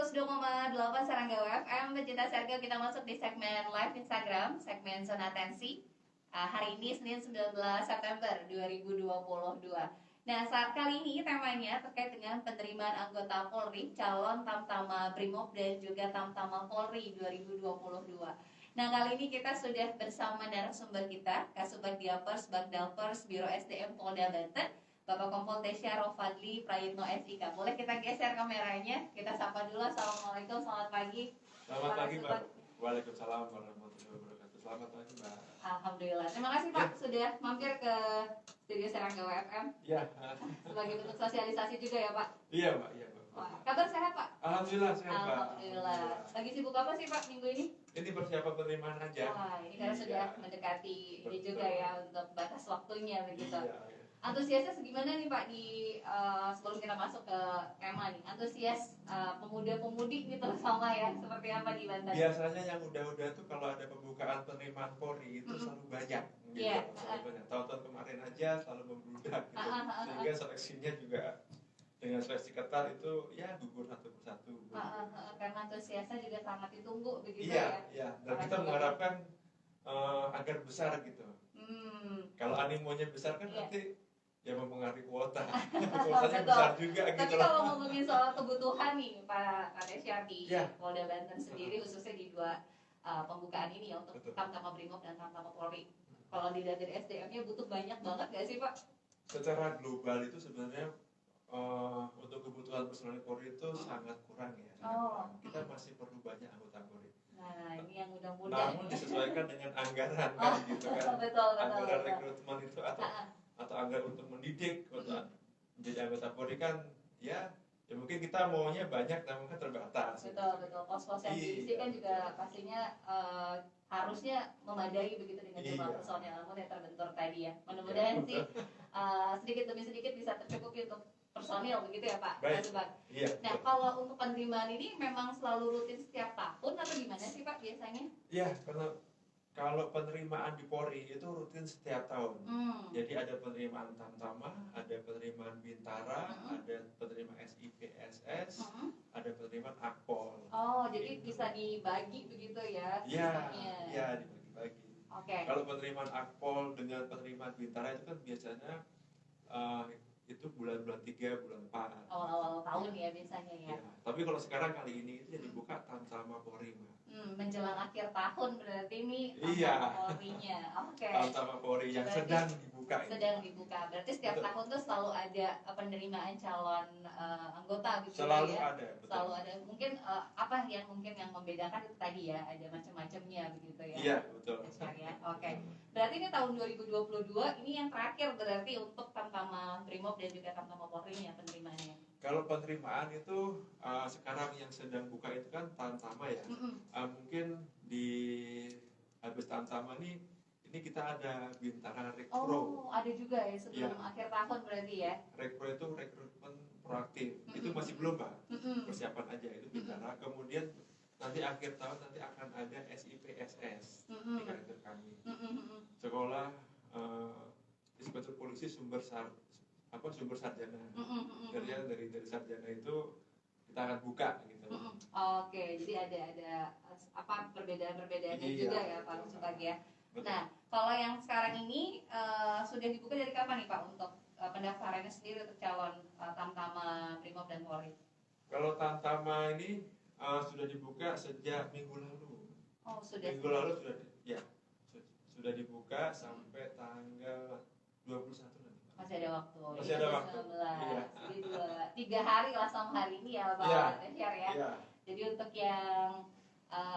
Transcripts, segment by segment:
102,8 Serangga FM. Pecinta Serangga, kita masuk di segmen live Instagram, segmen Zona Atensi. Hari ini Senin 19 September 2022. Nah, saat kali ini temanya terkait dengan penerimaan anggota Polri, calon Tamtama Brimob dan juga Tamtama Polri 2022. Nah, kali ini kita sudah bersama narasumber kita, Kasubag Diapers, Bagdalpers, Biro SDM Polda Banten, Bapak Kompol Tesya Rofadli Prayitno SIK. Boleh kita geser kameranya? Kita sapa dulu. Assalamualaikum, selamat pagi. Selamat pagi, Mbak. Waalaikumsalam warahmatullahi wabarakatuh. Selamat pagi, Mbak. Alhamdulillah. Terima kasih, Pak, sudah mampir ke studio Serangga WFM. Iya. Sebagai bentuk sosialisasi juga ya, Pak? Iya, Mbak. Iya, Mbak. Wah, kabar sehat, Pak? Alhamdulillah sehat, Pak. Alhamdulillah. Lagi sibuk apa sih, Pak, minggu ini? Ini persiapan penerimaan aja. Wah, ini karena sudah mendekati ini juga ya untuk batas waktunya begitu. Iya. Antusiasnya segimana nih Pak di sebelum kita masuk ke tema nih, antusias pemuda-pemudi ini terutama ya, seperti apa di Banten? Biasanya yang udah-udah tuh kalau ada pembukaan penerimaan Polri itu selalu banyak gitu. Iya. Selalu banyak. Tahun-tahun kemarin aja selalu membludak gitu. Sehingga seleksinya juga dengan seleksi ketat itu ya gugur satu persatu. Karena antusiasnya juga sangat ditunggu begitu Iya, ya. iya. Dan kita mengharapkan agar besar gitu. Kalau animonya besar kan nanti ya mempengaruhi kuota. Kuotanya besar juga gitu. Tapi kalau ngomongin soal kebutuhan nih Pak Tesya di Polda Banten sendiri, khususnya di dua pembukaan ini ya, untuk Tamtama Brimob dan Tamtama Polri, kalau dilihat dari SDM-nya butuh banyak banget gak sih Pak? Secara global itu sebenarnya untuk kebutuhan personel Polri itu sangat kurang ya. Kita masih perlu banyak anggota Polri. Nah, ini yang mudah-mudah. Namun disesuaikan dengan anggaran kan gitu kan. Betul. Anggaran rekrutmen itu atau anggaran untuk mendidik untuk menjadi anggota Polri kan ya mungkin kita maunya banyak namun kan terbatas. Betul. Pos-pos yang diisi kan juga pastinya harusnya memadai begitu dengan jumlah personel, namun yang terbentur tadi ya. Mudah-mudahan sih sedikit demi sedikit bisa tercukupi untuk personil begitu ya Pak. Baik. Iya. Nah, kalau untuk penerimaan ini memang selalu rutin setiap tahun atau gimana sih Pak biasanya? Iya, kalau penerimaan di Polri itu rutin setiap tahun. Jadi ada penerimaan Tamtama, ada penerimaan Bintara, ada penerimaan SIPSS, ada penerimaan Akpol. Oh, jadi bisa dibagi begitu ya? Iya, dibagi-bagi. Oke. Kalau penerimaan Akpol dengan penerimaan Bintara itu kan biasanya itu bulan-bulan 3, bulan 4. Awal-awal tahun ya biasanya ya. Tapi kalau sekarang kali ini itu dibuka Tamtama Polri, Mbak. Menjelang akhir tahun berarti ini Polrinya. Oke. Tamtama Polri yang sedang dibuka. Berarti setiap tahun tuh selalu ada penerimaan calon anggota gitu selalu ya. Ada, betul. Selalu ada. Mungkin apa yang membedakan itu tadi ya, ada macam-macamnya begitu ya. Iya, betul. Ya. Oke. Berarti ini tahun 2022 ini yang terakhir berarti untuk Tamtama Brimob dan juga Tamtama Polri ya penerimaannya. Kalau penerimaan itu sekarang yang sedang buka itu kan Tamtama ya. Mungkin di habis Tamtama ini kita ada Bintara Rekpro. Oh, ada juga ya sebelum akhir tahun berarti ya. Rekpro itu rekrutmen proaktif. Itu masih belum, Pak. Persiapan aja itu Bintara. Kemudian nanti akhir tahun nanti akan ada SIPSS di kantor kami. Sekolah Inspektur Polisi sumber sarjana. Dari sarjana itu kita akan buka gitu. Oke, jadi ada perbedaan-perbedaannya juga ya Pak Subag ya. Betul. Nah, kalau yang sekarang ini sudah dibuka dari kapan nih Pak untuk pendaftarannya sendiri untuk calon Tamtama Brimob dan Polri? Kalau Tamtama ini sudah dibuka sejak minggu lalu. Oh, sudah. Minggu lalu sudah dibuka sampai tanggal 21 nanti. Masih ada waktu. Masih ada waktu. 19. Jadi 3 hari lah sama hari ini ya Pak Tesya ya. Iya. Jadi untuk yang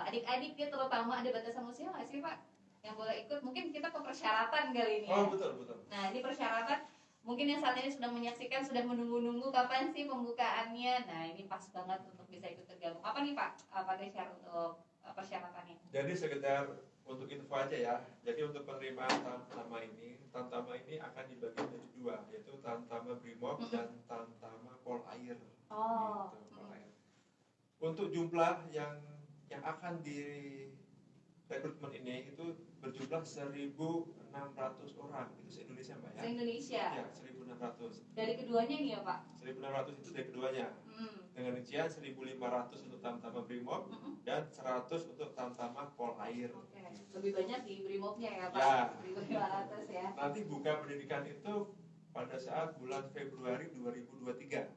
adik-adik ya terutama ada batasan usia nggak sih Pak yang boleh ikut? Mungkin kita ke persyaratan kali ini ya. Oh, betul. Nah, ini persyaratan mungkin yang saat ini sudah menyaksikan, sudah menunggu-nunggu kapan sih pembukaannya. Nah, ini pas banget untuk bisa ikut tergabung. Apa nih Pak Tesya untuk persyaratannya? Jadi sekedar untuk info aja ya. Jadi untuk penerimaan Tamtama ini akan dibagi menjadi 2, yaitu Tamtama Brimob dan Tamtama Polair. Gitu, Polair. Untuk jumlah yang akan di rekrutmen ini itu berjumlah 1.600 orang. Itu se-Indonesia, Mbak ya? Se-Indonesia? Ya, 1.600 1.600. Dari keduanya nih ya Pak? 1.600 itu dari keduanya. Dengan rincian 1.500 untuk Tamtama Brimob dan 100 untuk Tamtama Polair. Oke. Lebih banyak di Brimobnya ya Pak? Ya. 1.500 ya. Nanti buka pendidikan itu pada saat bulan Februari 2023.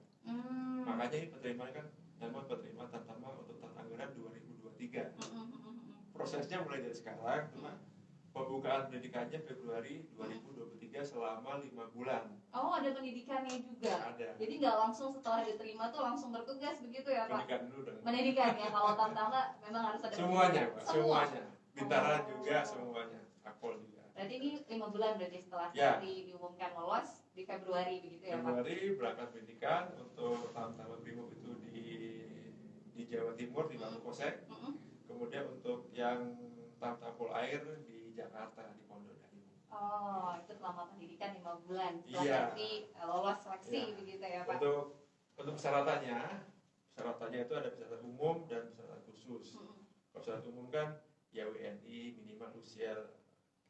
Makanya ini penerimaan kan nama penerimaan Tamtama untuk tahun anggaran 2023. Prosesnya mulai dari sekarang, cuma pembukaan pendidikannya Februari 2023 selama 5 bulan. Oh, ada pendidikannya juga? Ada. Jadi nggak langsung setelah diterima tuh langsung bertugas begitu ya Pak? Pendidikan dulu dong. Pendidikan ya, kalau Tamtama memang harus ada Semuanya Pak, Semua? semuanya. Bintara juga semuanya, Akpol juga. Berarti ini 5 bulan berarti setelah Ya. diumumkan lolos di Februari begitu ya Pak? Februari berangkat pendidikan untuk Tamtama Brimob itu di Jawa Timur di Bangkosek. Kemudian untuk yang Tamtama Polair di Jakarta di Pondok Dayu. Oh, itu selama pendidikan 5 bulan. Setelah Iya. nanti lolos seleksi Iya. begitu ya Pak? Untuk persyaratannya itu ada persyaratan umum dan persyaratan khusus. Persyaratan umum kan ya WNI minimal usia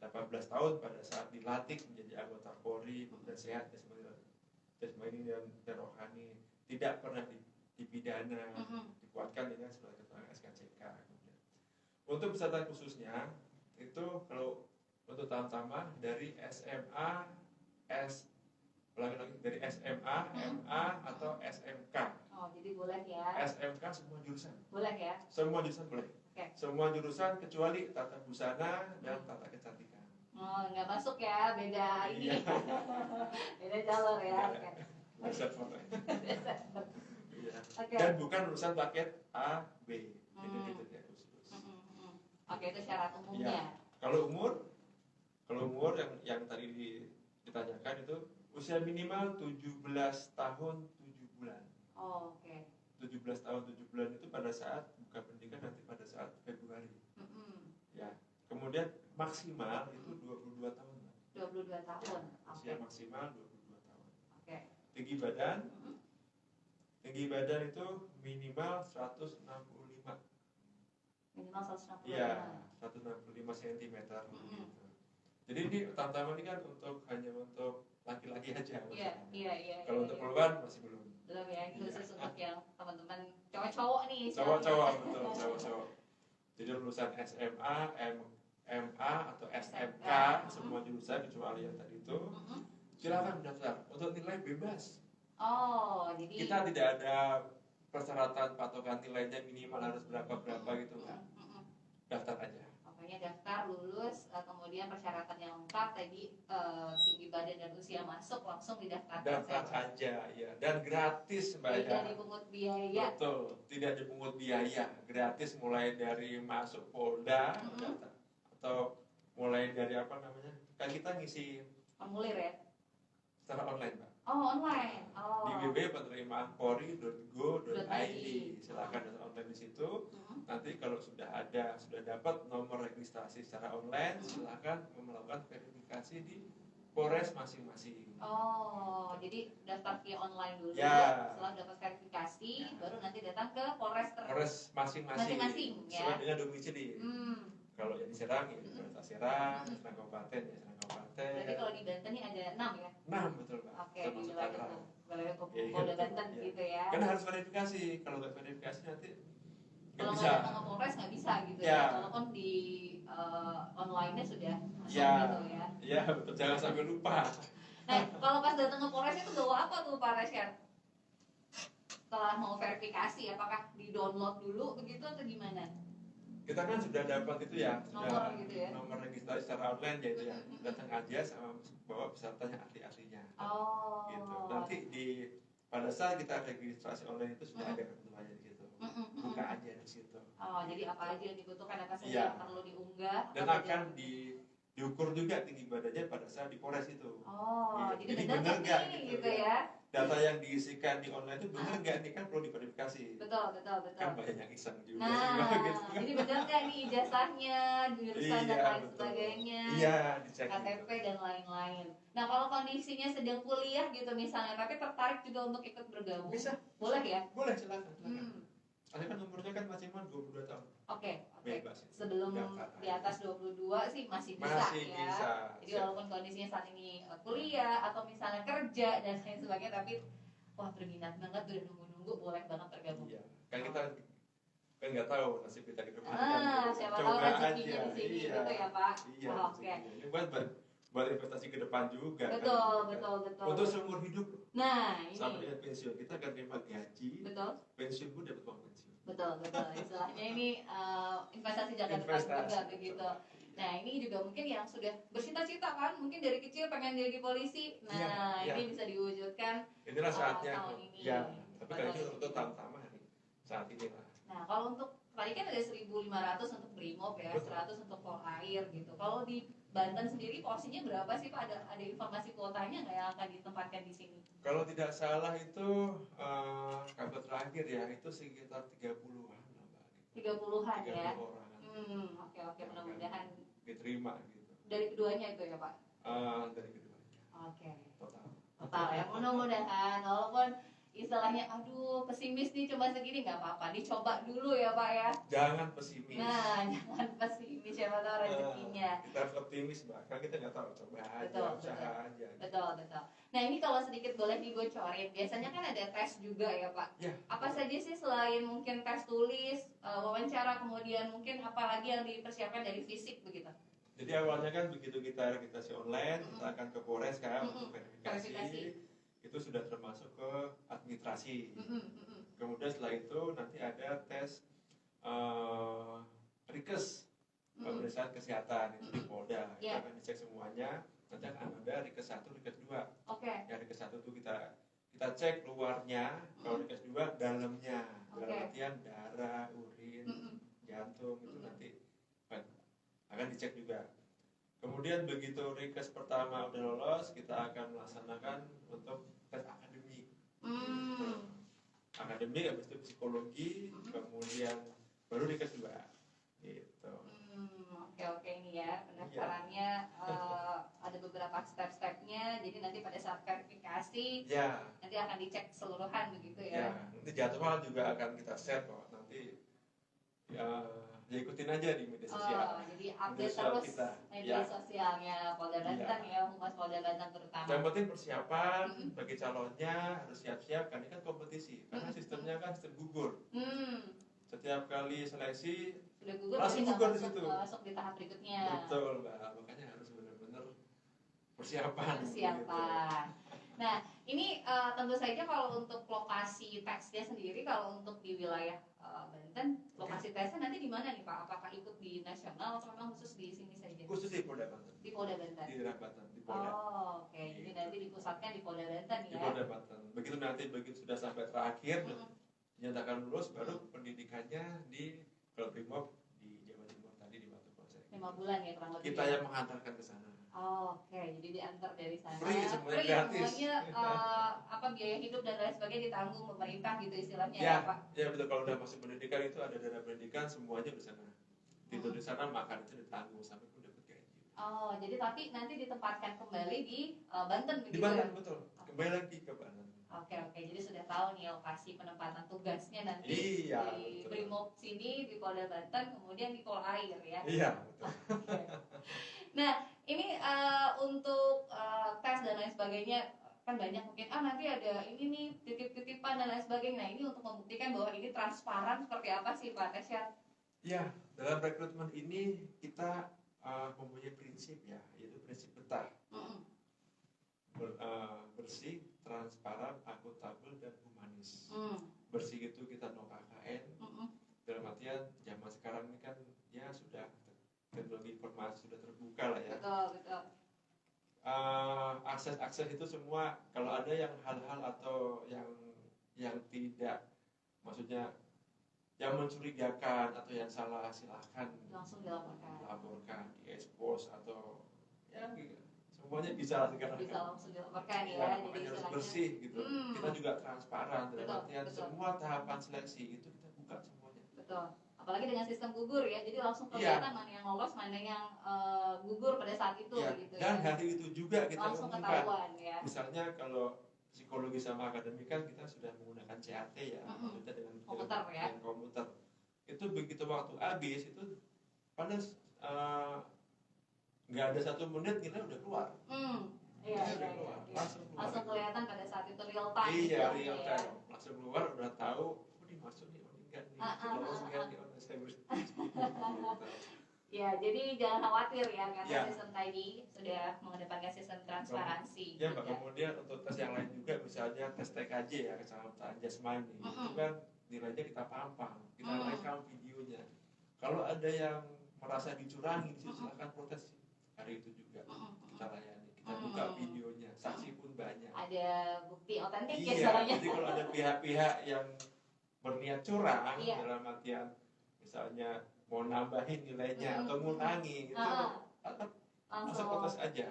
18 tahun pada saat dilatih menjadi anggota Polri, kemudian sehat jasmani dan rohani, tidak pernah dipidana, dikuatkan dengan surat keterangan SKCK. Untuk persyaratan khususnya itu kalau untuk Tamtama dari SMA, dari SMA, MA atau SMK. Oh, jadi boleh ya? SMK semua jurusan. Boleh ya? Semua jurusan boleh. Oke. Semua jurusan kecuali tata busana dan tata kecantikan. Oh, nggak masuk ya, beda ini. Iya. Beda jalur ya. Oke. Dasar foto. Iya. Oke. Dan bukan urusan paket A, B. Itu ya khusus. Oke, itu syarat umumnya. Ya. Kalau umur yang tadi ditanyakan itu usia minimal 17 tahun 7 bulan. Oh, oke. 17 tahun 7 bulan itu pada saat buka pendidikan nanti pada saat Februari. Ya. Kemudian maksimal itu 22 tahun. 22 tahun. Oke. Usia maksimal 22 tahun. Oke. Tinggi badan. Tinggi badan itu minimal 165. Minimal 165. Iya, 165 cm. Jadi ini Tamtama ini kan hanya untuk laki-laki aja. Iya. Kalau untuk perempuan masih belum. Belum ya, khusus untuk yang teman-teman cowok-cowok nih. Cowok-cowok betul, cowok-cowok. Jadi lulusan SMA, MA atau SMK, semua jurusan kecuali yang tadi itu, silakan mendaftar. Untuk nilai bebas. Oh, jadi Kita tidak ada persyaratan patokan nilainya minimal harus berapa gitu kan. Daftar aja. Pokoknya daftar, lulus, kemudian persyaratan yang lengkap tadi tinggi badan dan usia masuk langsung didaftarkan Daftar aja ya, dan gratis Mbak tidak ya. dipungut biaya. Betul, tidak dipungut biaya, gratis mulai dari masuk Polda atau mulai dari apa namanya? Kan kita ngisi Formulir ya? secara online Pak. Oh, online. Oh. Di www.penerimaanpolri.go.id. Silakan daftar online di situ. Nanti kalau sudah dapat nomor registrasi secara online, silakan melakukan verifikasi di Polres masing-masing. Oh, jadi daftar via online dulu. Ya. Setelah dapat verifikasi, baru nanti datang ke Polres Masing-masing. ya. Sesuai dengan domisili. Kalau yang di Serang ya Serang, Serang Kabupaten ya Serang Kabupaten. Berarti kalau di Banten ini ada 6 ya? 6 betul Pak. Oke, di wilayah itu. Wilayah Iya, Polda betul. Banten Iya. gitu ya. Kan harus verifikasi. Kalau nggak verifikasi nanti nggak Kalau bisa. nggak datang ke Polres nggak bisa gitu ya. Ya. Walaupun di online-nya sudah masuk Ya. gitu ya. Iya betul. Jangan sampai lupa. Nah, kalau pas datang ke Polres itu bawa apa tuh Pak Reshad? Setelah mau verifikasi, apakah di-download dulu begitu atau gimana? Kita kan sudah dapat itu ya, Nomor gitu ya? nomor registrasi secara online ya itu ya. Datang aja sama bawa pesertanya ahli-ahlinya. Oh. Gitu. Nanti pada saat kita registrasi online itu sudah ada ketentuannya di situ. Buka aja di situ. Oh, jadi apa aja yang dibutuhkan, apa saja Iya. yang perlu diunggah? Dan apa akan aja? diukur juga tinggi badannya pada saat di Polres itu. Oh, Gitu. jadi Jadi benar bener nggak nih gitu gitu ya? Data yang diisikan di online itu benar nggak nih kan perlu diverifikasi. Betul. Kan banyak yang iseng juga. Nah, gitu. jadi benar nggak nih ijazahnya, jurusan dan Iya, lain betul. sebagainya? Iya, dicek. KTP dan lain-lain. Nah, kalau kondisinya sedang kuliah gitu misalnya, tapi tertarik juga untuk ikut bergabung, Bisa. boleh ya? Boleh silakan. Soalnya kan umurnya kan maksimal 22 tahun. Oke. Bebas. Sebelum di atas 22 sih masih bisa ya. Bisa. Jadi walaupun kondisinya saat ini kuliah atau misalnya kerja dan lain sebagainya, tapi wah berminat banget udah nunggu-nunggu, boleh banget tergabung. Iya. Kan kita kan nggak tahu nasib kita ke depan. Siapa tahu rezekinya di sini gitu ya Pak. Iya. Oke. Ini buat investasi ke depan juga. Betul. Untuk seumur hidup. Nah, ini. Sampai pensiun kita akan terima gaji. Betul. Pensiun pun dapat uang pensiun. Betul. Istilahnya ini investasi jangka depan juga begitu. Nah, ini juga mungkin yang sudah bercita-cita kan, mungkin dari kecil pengen jadi polisi. Nah, ini bisa diwujudkan. Inilah saatnya. Tahun ini. Ya, tapi kalau itu untuk tahun pertama saat ini lah. Nah, kalau untuk tadi kan ada 1.500 untuk Brimob ya, 100 untuk Polair gitu. Kalau di Banten sendiri porsinya berapa sih Pak? Ada informasi kuotanya nggak yang akan ditempatkan di sini? Kalau tidak salah itu kabar terakhir ya, itu sekitar 30-an lah Mbak. 30-an ya? 30 orang. Oke, mudah-mudahan diterima gitu. Dari keduanya itu ya Pak? Dari keduanya. Oke. Total ya, mudah-mudahan. Walaupun istilahnya aduh pesimis nih cuma segini, nggak apa-apa, dicoba dulu ya Pak ya. Jangan pesimis. Nah, jangan pesimis, siapa tahu rezekinya. Kita harus optimis Mbak, kan kita nggak tahu, coba aja, usaha aja. Betul. Nah, ini kalau sedikit boleh dibocorin, biasanya kan ada tes juga ya Pak. Ya. Apa saja sih selain mungkin tes tulis, wawancara, kemudian mungkin apa lagi yang dipersiapkan dari fisik begitu? Jadi awalnya kan begitu kita registrasi online, kita akan ke Polres kan untuk verifikasi. Itu sudah termasuk ke administrasi. Kemudian setelah itu nanti ada tes Rikes, pemeriksaan kesehatan itu di Polda. Kita akan dicek semuanya. Nanti akan ada Rikes 1, Rikes 2. Ya Rikes 1 itu kita cek luarnya, kalau Rikes 2 dalamnya. Dalam artian darah, urin, jantung itu nanti akan dicek juga. Kemudian begitu Rikes pertama udah lolos, kita akan melaksanakan untuk tes akademik. Akademik habis itu psikologi, kemudian baru Rikes 2. Gitu. Oke ini ya pendaftarannya ada beberapa step-stepnya. Jadi nanti pada saat verifikasi nanti akan dicek keseluruhan begitu ya. Nanti jadwal juga akan kita share kok. Nanti ya ikutin aja di media sosial. Jadi update terus media sosialnya Polda Banten ya, Humas Polda Banten terutama. Yang penting persiapan bagi calonnya harus siap-siap, kan ini kan kompetisi. Karena sistemnya kan sistem gugur. Setiap kali seleksi sudah gugur, langsung gugur di situ. Masuk di tahap berikutnya. Betul Mbak, makanya harus benar-benar persiapan. Gitu. Nah, ini tentu saja kalau untuk lokasi tesnya sendiri, kalau untuk di wilayah Banten, lokasi tesnya nanti di mana nih Pak? Apakah ikut di nasional atau memang khusus di sini saja? Khusus di Polda Banten. Di Polda Banten. Di daerah Banten, di Polda. Oke. Jadi nanti dipusatkan di Polda Banten ya. Di Polda Banten. Begitu sudah sampai terakhir, dinyatakan lulus, baru pendidikannya di Brimob di Jawa Timur tadi di Batu Polsek. 5 bulan ya kurang lebih. Kita yang mengantarkan ke sana. Oke, jadi diantar dari sana. Free, semuanya gratis. Semuanya biaya hidup dan lain sebagainya ditanggung pemerintah gitu istilahnya ya Pak? Ya betul, kalau udah masuk pendidikan itu ada dana pendidikan semuanya di sana. Tidur di sana, makan itu ditanggung sampai pun dapat gaji. Jadi tapi nanti ditempatkan kembali di Banten begitu? Di Banten betul, kembali lagi ke Banten. Oke, jadi sudah tahu nih lokasi penempatan tugasnya nanti di Brimob sini di Polda Banten, kemudian di Polair ya? Iya betul. Nah, ini untuk tes dan lain sebagainya kan banyak mungkin nanti ada ini nih titip-titipan dan lain sebagainya. Nah, ini untuk membuktikan bahwa ini transparan seperti apa sih Pak Tesyat? Ya, dalam rekrutmen ini kita mempunyai prinsip ya, yaitu prinsip betah. Bersih, transparan, akuntabel, dan humanis. Bersih itu kita no KKN. Dalam artian zaman sekarang ini kan ya sudah teknologi informasi sudah terbuka lah ya. Betul. Akses itu semua, kalau ada yang hal-hal atau yang tidak, maksudnya yang mencurigakan atau yang salah, silahkan langsung dilaporkan, di-expose atau ya gitu. Semuanya bisa sekarang. Bisa langsung dilaporkan ya. Jadi harus bersih gitu. Kita juga transparan dalam artian semua tahapan seleksi itu kita buka semuanya. Betul. Apalagi dengan sistem gugur ya, jadi langsung kelihatan mana yang lolos, mana yang gugur pada saat itu gitu dan ya. hari itu juga kita langsung umumkan. Ketahuan ya. Misalnya kalau psikologi sama akademik kan kita sudah menggunakan CAT ya, maksudnya dengan komputer. Itu begitu waktu habis itu pada nggak ada 1 menit kita udah keluar. Iya. Langsung kelihatan pada saat itu real time. Iya, real time. Langsung keluar udah tahu, ini masuk nih, ini enggak nih, lolos enggak nih, saya Ya, jadi jangan khawatir ya, karena sistem tadi sudah mengedepankan sistem transparansi. Ya, kemudian untuk tes yang lain juga, misalnya tes TKJ ya, kecamatan jasmani, itu kan nilainya kita pampang, kita rekam videonya. Kalau ada yang merasa dicurangi, silakan protes. Hari itu juga kita layani, kita buka videonya, saksi pun banyak. Ada bukti otentik ya soalnya. Jadi kalau ada pihak-pihak yang berniat curang, dalam artian misalnya mau nambahin nilainya atau ngurangi, itu langsung protes aja.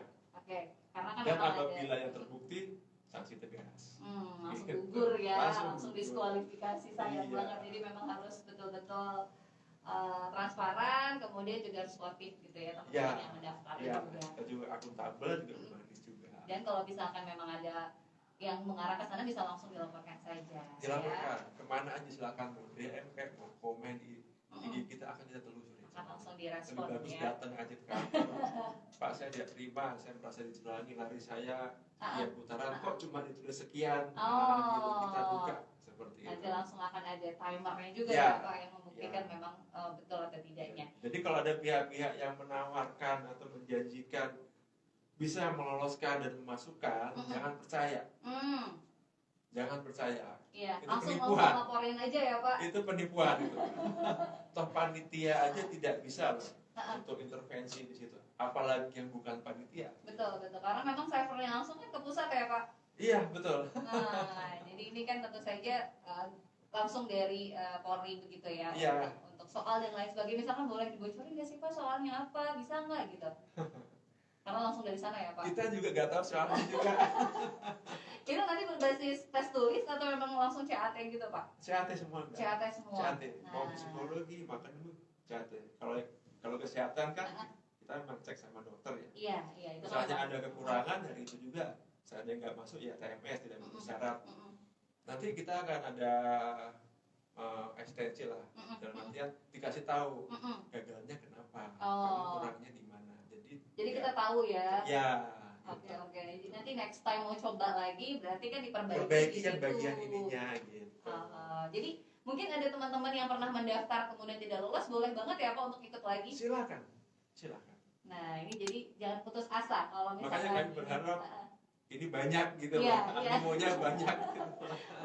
Karena kan dan apabila yang terbukti, sanksi tegas. Langsung gugur ya, langsung diskualifikasi, sayang banget. Jadi memang harus betul-betul transparan, kemudian juga harus sportif gitu ya teman-teman yang mendaftar juga akuntabel, juga humanis juga. Dan kalau misalkan memang ada yang mengarah ke sana bisa langsung dilaporkan saja. Dilaporkan kemana aja, silakan mau DM kayak mau komen di IG kita akan kita telusuri. Akan langsung direspon. Lebih bagus datang aja ke kantor. Pak, saya tidak terima, saya merasa dicurangi, lari saya putaran kok cuma ditulis sekian. Gitu kita buka seperti itu. Nanti langsung akan ada timernya juga ya Pak, yang membuktikan memang betul atau tidaknya. Jadi kalau ada pihak-pihak yang menawarkan atau menjanjikan bisa meloloskan dan memasukkan, jangan percaya. Jangan percaya. Iya, itu langsung penipuan. Laporin aja ya Pak. Itu penipuan itu. Toh panitia aja tidak bisa loh untuk intervensi di situ. Apalagi yang bukan panitia. Betul. Karena memang servernya langsung kan ke pusat ya Pak. Iya, betul. Nah, jadi ini kan tentu saja langsung dari Polri begitu ya. Iya. Untuk soal dan lain sebagainya, misalkan boleh dibocorin nggak sih Pak soalnya apa, bisa nggak gitu? Karena langsung dari sana ya Pak. Kita juga nggak tahu soalnya juga. Itu nanti berbasis tes tulis atau memang langsung CAT gitu Pak? CAT semua. CAT semua. CAT. Mau psikologi, makan dulu CAT. Kalau kesehatan kan kita memang cek sama dokter ya. Iya. Itu misalnya ada kekurangan dari itu juga. Misalnya nggak masuk ya TMS, tidak memenuhi syarat. Nanti kita akan ada ekstensi lah. Dalam artian dikasih tahu gagalnya kenapa, kurangnya di mana. Jadi kita tahu ya. Ya. Oke. Jadi nanti next time mau coba lagi berarti kan diperbaiki yang bagian ininya gitu. Jadi mungkin ada teman-teman yang pernah mendaftar kemudian tidak lolos, boleh banget ya Pak untuk ikut lagi. Silakan. Nah ini jadi jangan putus asa kalau misalnya. Makanya kami berharap ini banyak gitu loh. Animonya banyak.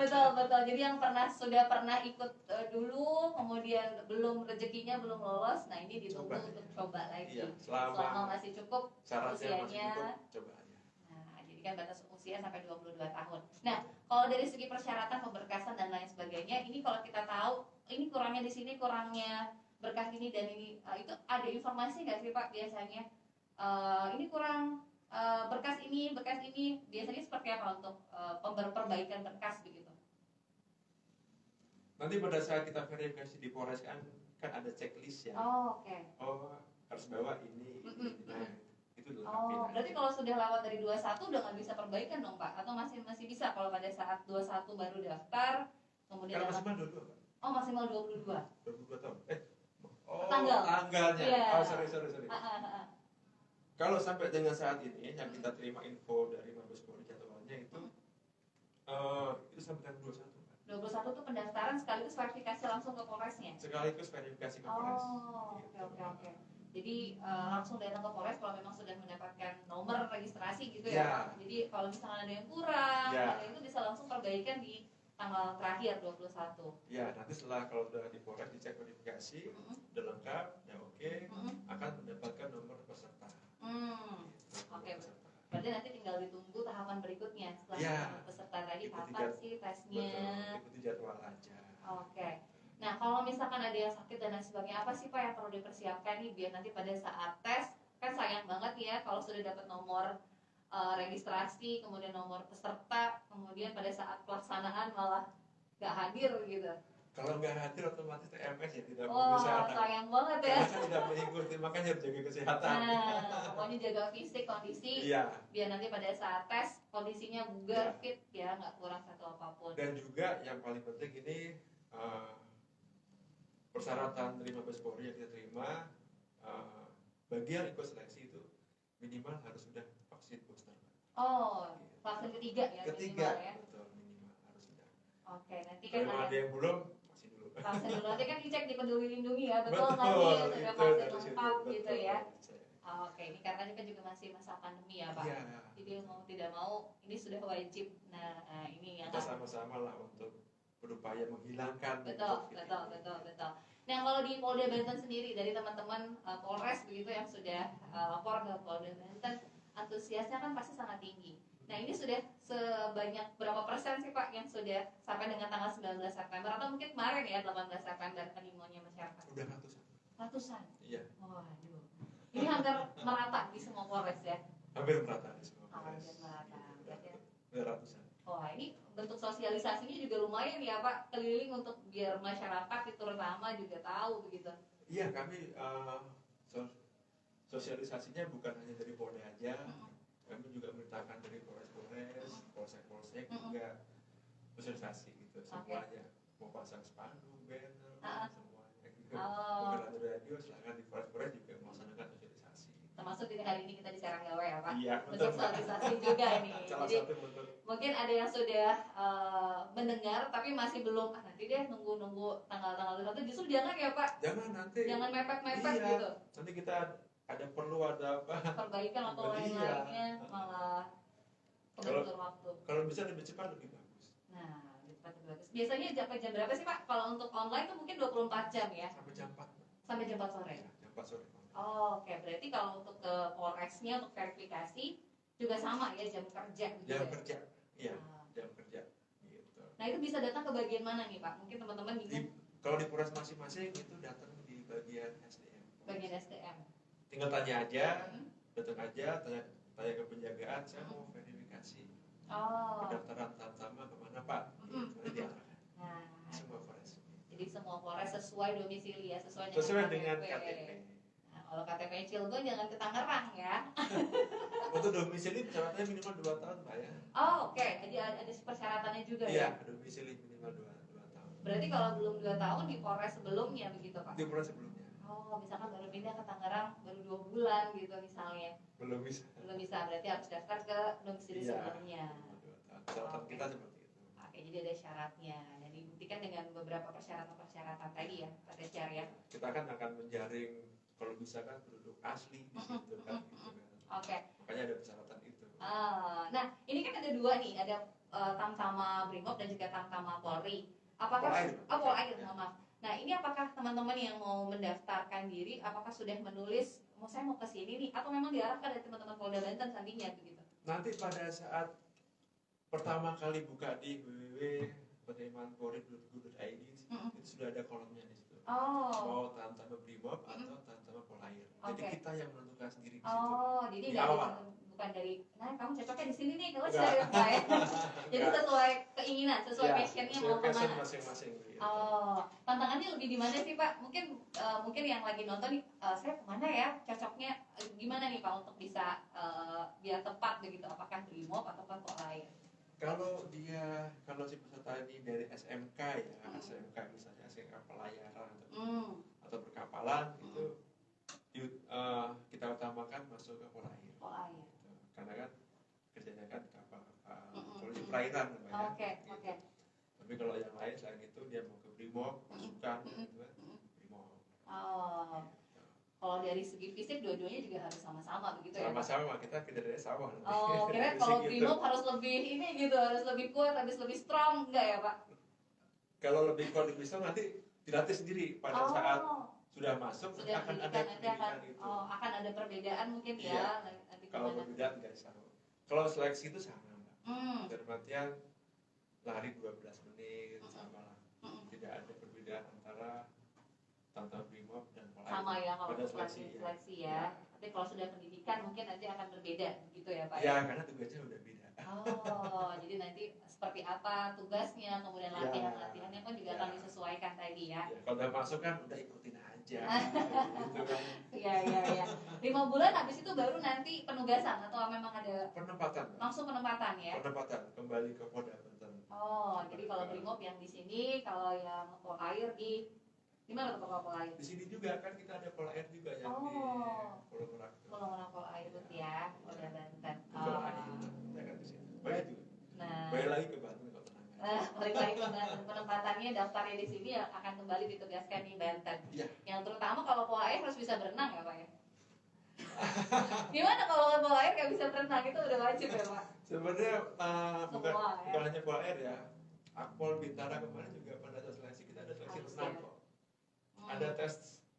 Betul. Jadi yang sudah pernah ikut dulu, kemudian rezekinya belum lolos, nah ini ditunggu untuk coba lagi. Selama masih cukup usianya. Coba aja. Nah, jadi kan batas usia sampai 22 tahun. Nah, kalau dari segi persyaratan, pemberkasan dan lain sebagainya, ini kalau kita tahu ini kurangnya di sini, kurangnya berkas ini dan ini, itu ada informasi nggak sih Pak biasanya? Ini kurang berkas ini biasanya seperti apa untuk perbaikan berkas begitu? Nanti pada saat kita verifikasi di Polres kan ada checklist ya. Oke. Harus bawa ini. Nah, itu dilengkapi. Berarti kalau sudah lewat dari 21 udah nggak bisa perbaikan dong Pak? Atau masih bisa kalau pada saat 21 baru daftar kemudian kan maksimal 22 Pak. Maksimal 22. 22 tahun. Tanggalnya. Yeah. Sorry. Kalau sampai dengan saat ini yang kita terima info dari Mabes Polri jadwalnya itu sampai dengan 21. 21 itu pendaftaran sekaligus verifikasi langsung ke Polresnya. Sekaligus verifikasi ke Polres. Oke. Jadi langsung datang ke Polres kalau memang sudah mendapatkan nomor registrasi gitu ya. Jadi kalau misalnya ada yang kurang, itu bisa langsung perbaikan di tanggal terakhir 21. Ya, nanti setelah kalau sudah di Polres dicek verifikasi, udah lengkap, ya oke, akan mendapatkan nomor peserta. Oke. Berarti nanti tinggal ditunggu tahapan berikutnya setelah peserta tadi kapan sih tesnya. Ikuti jadwal aja. Oke. Nah kalau misalkan ada yang sakit dan lain sebagainya, apa sih Pak yang perlu dipersiapkan nih biar nanti pada saat tes, kan sayang banget ya kalau sudah dapat nomor registrasi, kemudian nomor peserta, kemudian pada saat pelaksanaan malah gak hadir gitu. Kalau nggak hadir otomatis TMS ya tidak Wah, bisa ada. sayang banget ya. Karena kan tidak mengikuti, makanya harus jaga kesehatan. Nah, pokoknya jaga fisik, kondisi, Iya. biar nanti pada saat tes kondisinya bugar, Iya. fit ya, nggak kurang satu apapun. Dan juga yang paling penting ini persyaratan dari Mabes Polri yang kita terima, bagi yang ikut seleksi itu minimal harus sudah vaksin booster. Oh, vaksin ketiga ya Ketiga, minimal ya. betul, minimal harus sudah. Oke, nanti kan Kalau ada yang belum, vaksin dulu. vaksin dulu, nanti kan dicek di Peduli Lindungi ya, betul Betul, nggak nih sudah itu vaksin dari situ, lengkap gitu betul. ya. Oke, ini karena kan juga masih masa pandemi ya Pak. Iya. Jadi mau tidak mau ini sudah wajib. Nah, ini yang Kita sama-sama lah untuk berupaya menghilangkan betul, COVID betul, ini. betul, betul. Nah, kalau di Polda Banten sendiri dari teman-teman Polres begitu yang sudah lapor ke Polda Banten, antusiasnya kan pasti sangat tinggi. Nah, ini sudah sebanyak berapa persen sih Pak yang sudah sampai dengan tanggal 19 September atau mungkin kemarin ya 18 September animonya masyarakat? Udah ratusan. Ratusan. Iya. Waduh. Ini hampir merata di semua Polres ya? Hampir merata di semua Polres. Hampir merata. Berarti Udah ratusan. wah, ini bentuk sosialisasinya juga lumayan ya Pak, keliling untuk biar masyarakat terutama juga tahu begitu. Iya, kami sosialisasinya bukan hanya dari Polda aja, kami juga merintahkan dari Polres, Polsek juga sosialisasi gitu semuanya. Mau pasang spanduk, banner, semuanya gitu. Mau radio, silakan di Polres juga melaksanakan sosialisasi. Termasuk di hari ini kita di Saranggawa ya Pak. Iya, bentuk sosialisasi juga nih. Salah Jadi satu bentuk. mungkin ada yang sudah mendengar tapi masih belum nanti deh nunggu tanggal-tanggal tertentu, justru jangan ya Pak. Jangan nanti. Jangan mepet-mepet iya, gitu. Nanti kita perlu ada apa? Perbaikan atau lain-lainnya malah kebentur waktu. Kalau bisa lebih cepat lebih bagus. Nah, lebih cepat lebih bagus. Biasanya jam berapa sih Pak? Kalau untuk online tuh mungkin 24 jam ya? Sampai jam 4. Sampai jam 4 sore? Ya, jam 4 sore. Oh, oke. Berarti kalau untuk ke Polresnya untuk verifikasi juga sama ya jam kerja gitu Jam ya? kerja, iya, jam kerja gitu. Nah, itu bisa datang ke bagian mana nih Pak? Mungkin teman-teman bingung. Kalau di Polres masing-masing itu datang di bagian SDM. Bagian SDM. Tinggal tanya aja, datang aja, tanya ke penjagaan, saya mau verifikasi. Oh. Pendaftaran Tamtama kemana Pak? Nanti diarahkan. Nah, Semua Polres. jadi semua Polres sesuai domisili ya, sesuai dengan KTP. Nah, kalau KTP Cilegon jangan ke Tangerang ya. Untuk domisili persyaratannya minimal 2 tahun Pak ya. Oh, oke. Jadi ada persyaratannya juga Iya, ya. domisili minimal 2 tahun. Berarti kalau belum 2 tahun di Polres sebelumnya begitu Pak? Di Polres sebelumnya. Oh, misalkan baru pindah ke Tangerang baru 2 bulan gitu misalnya. Belum bisa. Belum bisa, berarti harus daftar ke domisili sebelumnya. Catatan kita seperti itu. Oke, jadi ada syaratnya dan dibuktikan dengan beberapa persyaratan tadi ya, Pak Desyar ya. Kita akan menjaring kalau bisa kan penduduk asli di situ kan gitu kan. Oke. Makanya ada persyaratan itu. Nah, ini kan ada 2 nih, ada Tamtama Brimob dan juga Tamtama Polri. Apakah Polair, mohon maaf. Nah, ini apakah teman-teman yang mau mendaftarkan diri apakah sudah menulis saya mau ke sini nih atau memang diarahkan dari teman-teman Polda Banten nantinya begitu? Nanti pada saat pertama kali buka di www.penerimaanpolri.go.id itu sudah ada kolomnya di situ. Oh. Mau Tamtama Brimob atau Tamtama Polair. Jadi kita yang menentukan sendiri di situ. Oh, jadi di awal. bukan dari kamu cocoknya di sini nih, kalau saya ya. Jadi sesuai keinginan, sesuai passionnya mau kemana? Masing-masing. Gitu. Oh, tantangannya lebih di mana sih Pak? Mungkin yang lagi nonton nih, saya kemana ya? Cocoknya gimana nih Pak untuk bisa biar tepat begitu? Apakah Brimob atau Polair? Kalau si peserta ini dari SMK ya, SMK misalnya SMK pelayaran atau perkapalan itu kita utamakan masuk ke Polair. Karena kan kerjanya kan kapal-kapal, polisi perairan namanya. Oke. Tapi kalau yang lain selain itu dia mau ke Brimob, pasukan gitu kan, Brimob. Oh. Kalau dari segi fisik dua-duanya juga harus sama-sama begitu ya? Sama-sama, kita kriterianya sama. Oh, kira kalau Brimob harus lebih ini gitu, harus lebih kuat, harus lebih strong, enggak ya Pak? Kalau lebih kuat lebih strong nanti dilatih sendiri pada saat sudah masuk akan ada pendidikan itu. Oh, akan ada perbedaan mungkin ya. Kalau perbedaan nggak sama. Kalau seleksi itu sama Mbak. Dalam artian lari 12 menit sama lah. Tidak ada perbedaan antara Tamtama Brimob dan Polair. Sama ya kalau pada seleksi ya. Tapi kalau sudah pendidikan mungkin nanti akan berbeda gitu ya Pak? Ya, karena tugasnya udah beda. Oh, jadi nanti seperti apa tugasnya, kemudian Ya. latihannya pun juga Ya. akan disesuaikan tadi ya. Ya, kalau udah masuk kan udah ikutin aja gitu kan. Iya. 5 bulan habis itu baru nanti penugasan atau memang ada Penempatan, Mbak. langsung penempatan ya? Penempatan kembali ke Polda Banten. Oh, jadi kalau Brimob yang di sini, kalau yang Polair di mana tuh kalau Polair? Di sini juga kan kita ada Polair juga yang di Pulau Merak. Pulau Polair itu ya, Polda Banten. Pulau Air, kita kan di sini. Baik juga. Nah, Balik lagi ke Banten kalau tenang aja. balik lagi ke Banten. Penempatannya daftarnya di sini yang akan kembali ditugaskan di Banten. Iya. Yang terutama kalau Polair harus bisa berenang ya Pak ya? Gimana kalau Polair nggak bisa berenang, itu udah wajib ya Pak? Sebenarnya bukan Semua, ya. bukan hanya Polair ya. Akpol Bintara kemarin juga pada saat seleksi kita ada seleksi Harus renang ya. kok. Ada tes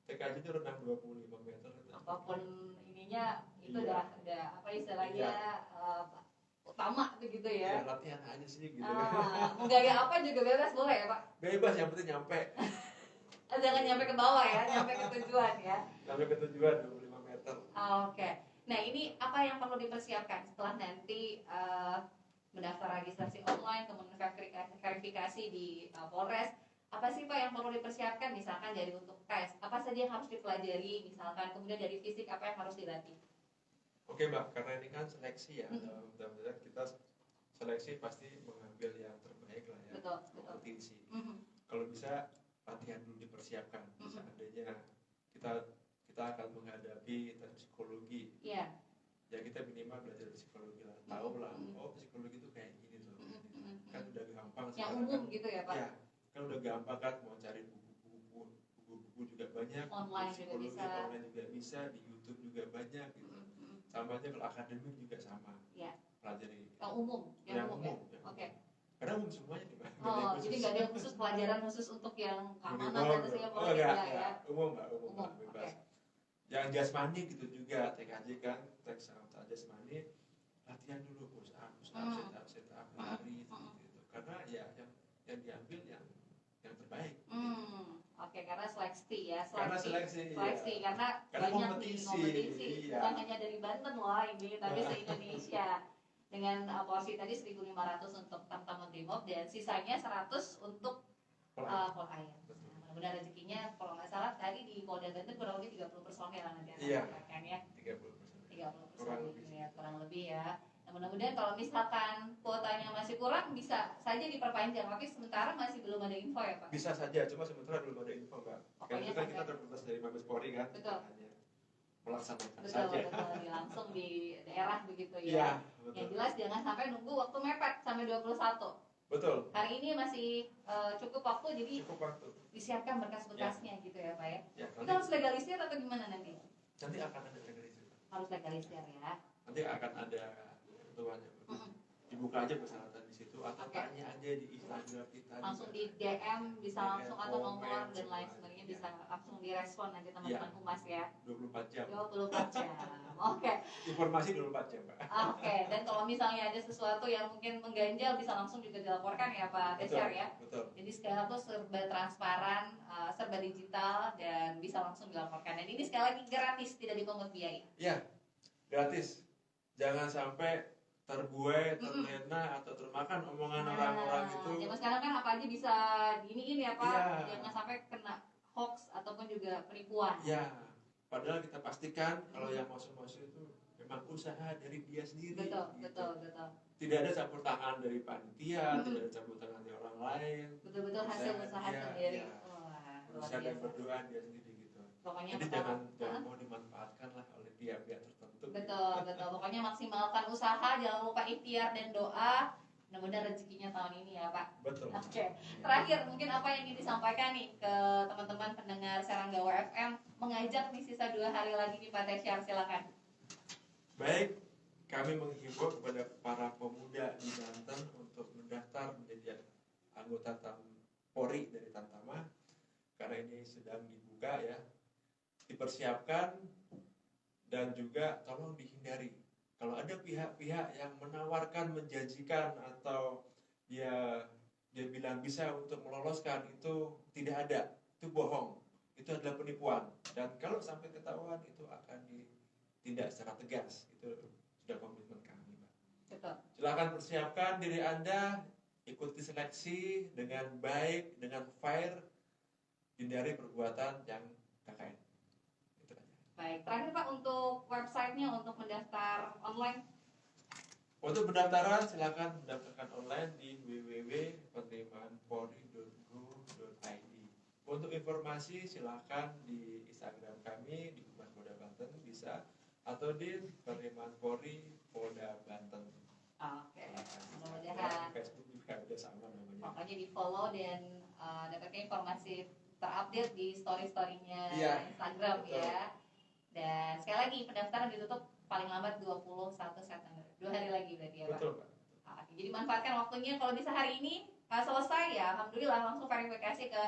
TKJ itu renang 25 meter. Apapun ininya itu Iya. udah apa istilahnya utama begitu Ya, ya. latihan aja sih gitu. Mau gaya apa juga bebas boleh ya Pak? Bebas, yang penting nyampe. Jangan nyampe ke bawah ya, nyampe ke tujuan ya. Sampai ke tujuan 25 meter. Oke. Nah ini apa yang perlu dipersiapkan setelah nanti mendaftar registrasi online, kemudian verifikasi di Polres. Apa sih Pak yang perlu dipersiapkan? Misalkan dari untuk tes, apa saja yang harus dipelajari? Misalkan kemudian dari fisik apa yang harus dilatih? Oke Mbak, karena ini kan seleksi ya, mudah-mudahan kita seleksi pasti mengambil yang terbaik lah ya. Betul. Kompetisi. Kalau bisa latihan dulu dipersiapkan. Seandainya kita akan menghadapi tes psikologi. Iya. Ya kita minimal belajar psikologi lah, tahu lah. Oh psikologi itu kayak gini tuh. Kan udah gampang. Yang sekarang umum kan, gitu ya Pak? ya, kan udah gampang kan mau cari buku-buku juga banyak. Online juga psikologi bisa. online juga bisa, di YouTube juga banyak gitu. Sama aja kalau akademik juga sama. Iya. Pelajari. Yang umum, Yang ya. umum. Oke. Karena umum semuanya nih Mbak. Oh, jadi nggak ada khusus pelajaran khusus untuk yang keamanan Minimal, atau yang oh, politik enggak, ya, ya. Umum Mbak, umum Umum, Mbak, bebas. oke. Yang jasmani gitu juga, TKJ kan, teks jasmani, latihan dulu push up, sit up, lari gitu. Karena ya yang diambil yang terbaik. Oke, karena seleksi ya, Karena seleksi, iya. karena Karena banyak kompetisi, kompetisi, iya. bukan hanya dari Banten loh ini, tapi se-Indonesia. Dengan porsi tadi 1.500 untuk Tamtama Brimob dan sisanya 100 untuk Polair. Nah, mudah-mudahan rezekinya, kalau nggak salah tadi di Polda Banten kurang lebih 30 personel nanti Iya. kan ya. 30%. 30% kurang lebih ya. Nah, mudah-mudahan kalau misalkan kuotanya masih kurang bisa saja diperpanjang, tapi sementara masih belum ada info ya Pak. Bisa saja, cuma sementara belum ada info Mbak. Karena itu kan kita terbatas dari Mabes Polri kan. Betul. Hanya melaksanakan Betul, saja. langsung di daerah begitu ya. Iya, betul. Yang jelas jangan sampai nunggu waktu mepet sampai 21. Betul. Hari ini masih cukup waktu, jadi Cukup waktu. disiapkan berkas-berkasnya gitu ya Pak ya. Ya, Kita harus legalisir atau gimana nanti? nanti akan ada legalisir. Harus legalisir ya. Nanti akan ada ketentuannya. Dibuka aja persyaratan di situ atau Oke. tanya aja di Instagram kita. Langsung juga. di DM bisa DM, langsung atau nomor komen, dan lain semua. sebagainya Ya. bisa langsung direspon nanti teman-teman humas ya. 24 jam. 24 jam. Oke. Informasi 24 jam, Pak. Oke, dan kalau misalnya ada sesuatu yang mungkin mengganjal bisa langsung juga dilaporkan ya Pak Tesyar ya. Betul. Jadi sekarang tuh serba transparan, serba digital dan bisa langsung dilaporkan. Dan ini sekali lagi gratis, tidak dipungut biaya. Iya. Gratis. Jangan sampai terbuai, terlena atau termakan omongan orang-orang itu. Zaman sekarang kan apa aja bisa diiniin ya Pak. Iya. Jangan sampai kena hoax ataupun juga penipuan. Ya, padahal kita pastikan kalau yang masuk-masuk itu memang usaha dari dia sendiri. Betul, gitu. betul. Tidak ada campur tangan dari panitia, tidak ada campur tangan dari orang lain. Betul-betul hasil usaha dia, sendiri. ya. Wah, luar Usaha dan biasa. berdoa dia sendiri gitu. Pokoknya Jadi pertama- jangan mau dimanfaatkan lah oleh pihak-pihak tertentu. Betul. Pokoknya maksimalkan usaha, jangan lupa ikhtiar dan doa. Mudah-mudahan rezekinya tahun ini ya Pak. Betul. Oke. Terakhir mungkin apa yang ingin disampaikan nih ke teman-teman pendengar Seranggawa FM, mengajak nih sisa 2 hari lagi nih Pak Tesyar, silakan. Baik, kami menghimbau kepada para pemuda di Banten untuk mendaftar menjadi anggota Polri dari Tamtama karena ini sedang dibuka ya. Dipersiapkan dan juga tolong dihindari. Kalau ada pihak-pihak yang menawarkan, menjanjikan atau dia bilang bisa untuk meloloskan, itu tidak ada, itu bohong, itu adalah penipuan. Dan kalau sampai ketahuan itu akan ditindak secara tegas. Itu sudah komitmen kami, Pak. Betul. Silakan persiapkan diri Anda, ikuti seleksi dengan baik, dengan fair, hindari perbuatan yang KKN. Itu aja. Baik, terakhir Pak untuk websitenya untuk mendaftar online. Untuk pendaftaran silakan mendaftarkan online di www.penerimaanpolri.go.id. Untuk informasi silakan di Instagram kami di Humas Polda Banten bisa, atau di Penerimaan Polri Polda Banten. Oke, mudah-mudahan Facebook juga udah sama namanya. pokoknya di follow dan dapatkan informasi terupdate di story-storynya Instagram betul. ya. Dan sekali lagi pendaftaran ditutup paling lambat 21 September. 2 hari lagi berarti ya Pak. Betul Pak. Oke, jadi manfaatkan waktunya, kalau bisa hari ini selesai ya, alhamdulillah langsung verifikasi ke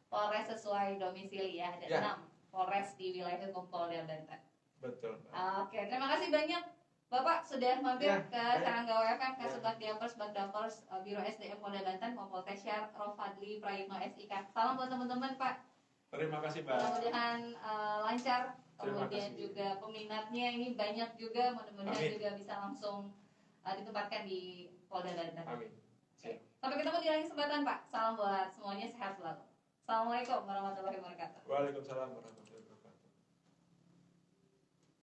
Polres sesuai domisili ya. Ada 6 Polres di wilayah hukum Polda Banten. Betul Pak. Oke, terima kasih banyak Bapak sudah mampir ke Sarangga WFM, Kasubag Diapers, Bagdapers, Biro SDM Polda Banten, Kompoltes Syar Rofadli Prayitno SIK. Salam buat teman-teman Pak. Terima kasih Pak. Mudah-mudahan lancar, Terima kemudian kasih. juga peminatnya ini banyak juga, mudah-mudahan Amin. juga bisa langsung ditempatkan di Polda Banten. Amin. Oke. Sampai ketemu di lain kesempatan Pak. Salam buat semuanya, sehat selalu. Assalamualaikum warahmatullahi wabarakatuh. Waalaikumsalam warahmatullahi wabarakatuh.